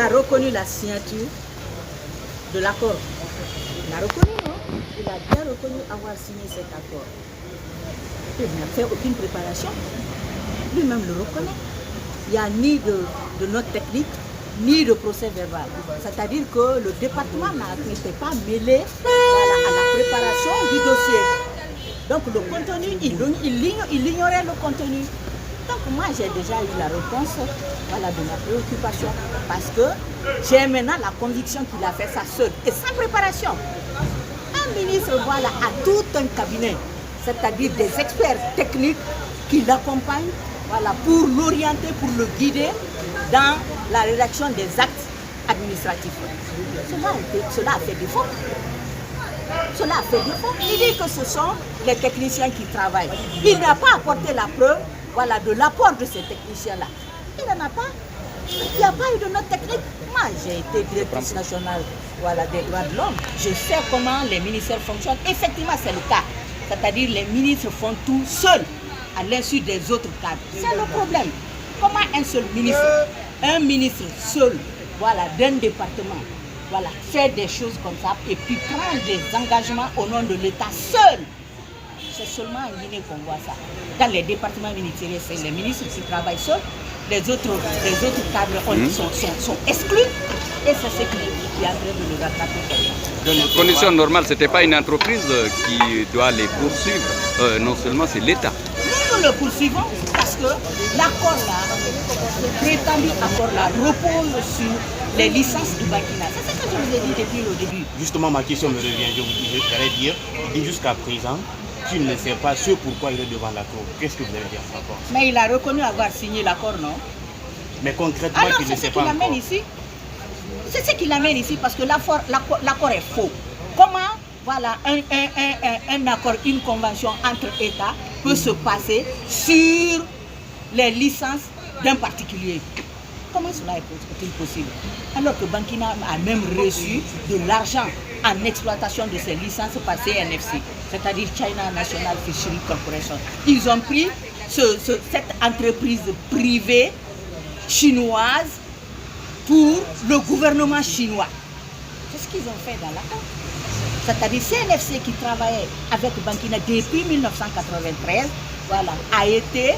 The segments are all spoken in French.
a reconnu la signature de l'accord. Il a reconnu, non? Il a bien reconnu avoir signé cet accord. Il n'a fait aucune préparation. Lui-même le reconnaît. Il n'y a ni de note technique, ni de procès verbal. C'est-à-dire que le département n'était pas mêlé à la préparation du dossier. Donc le contenu, il ignorait le contenu. Donc moi j'ai déjà eu la réponse de ma préoccupation. Parce que j'ai maintenant la conviction qu'il a fait ça seul et sans préparation. Un ministre a tout un cabinet, c'est-à-dire des experts techniques qui l'accompagnent pour l'orienter, pour le guider dans la rédaction des actes administratifs. Cela a fait défaut. Cela a fait défaut. Il dit que ce sont les techniciens qui travaillent. Il n'a pas apporté la preuve de l'apport de ces techniciens-là. Il n'en a pas. Il n'y a pas eu de note technique. Moi, j'ai été directrice nationale des droits de l'homme. Je sais comment les ministères fonctionnent. Effectivement, c'est le cas. C'est-à-dire les ministres font tout seuls, à l'insu des autres cadres. C'est le problème. Comment un ministre seul, d'un département, fait des choses comme ça et puis prend des engagements au nom de l'État seul. C'est seulement en Guinée qu'on voit ça. Dans les départements ministériels, c'est les ministres qui travaillent seuls. Les autres cadres sont exclus. Et c'est ce qui est en train de le rattraper. Dans les conditions normales, ce n'était pas une entreprise qui doit les poursuivre. Non seulement c'est l'État. Nous le poursuivons parce que l'accord-là, le prétendu accord-là, repose sur les licences du Burkina. C'est ce que je vous ai dit depuis le début. Justement, ma question me revient. J'allais dire, il dit jusqu'à présent, tu ne sais pas ce pourquoi il est devant la cour. Qu'est-ce que vous allez dire par rapport à ça? Mais il a reconnu avoir signé l'accord, non? Mais concrètement, il ne sait pas encore. C'est ce qui l'amène ici parce que l'accord est faux. Comment un accord, une convention entre États peut se passer sur les licences d'un particulier? Comment cela est-il possible? Alors que Bankina a même reçu de l'argent en exploitation de ces licences par CNFC, c'est-à-dire China National Fishery Corporation. Ils ont pris cette entreprise privée chinoise pour le gouvernement chinois. C'est ce qu'ils ont fait dans l'accord. C'est-à-dire CNFC qui travaillait avec Bankina depuis 1993, a été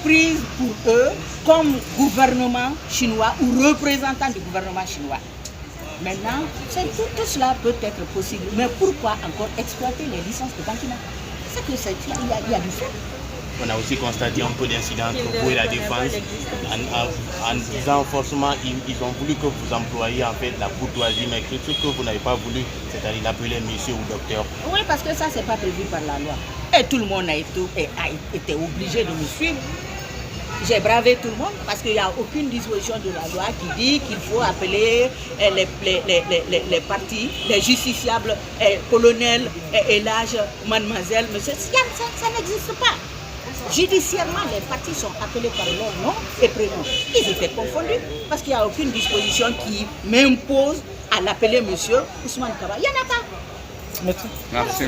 prise pour eux comme gouvernement chinois ou représentant du gouvernement chinois. Maintenant, tout cela peut être possible. Mais pourquoi encore exploiter les licences de Bankina? C'est que il y a du fait. On a aussi constaté un peu d'incidents entre vous et la défense en disant forcément ils ont voulu que vous employiez en fait la courtoisie, mais ce que vous n'avez pas voulu, c'est-à-dire l'appeler monsieur ou docteur. Oui, parce que ça, c'est pas prévu par la loi. Et tout le monde a été obligé de me suivre. J'ai bravé tout le monde parce qu'il n'y a aucune disposition de la loi qui dit qu'il faut appeler les partis, les justiciables, colonels, élage, mademoiselle, monsieur. Ça n'existe pas. Judiciairement, les partis sont appelés par leur nom et prénom. Ils étaient confondus parce qu'il n'y a aucune disposition qui m'impose à l'appeler monsieur Ousmane Kaba. Il n'y en a pas. Merci.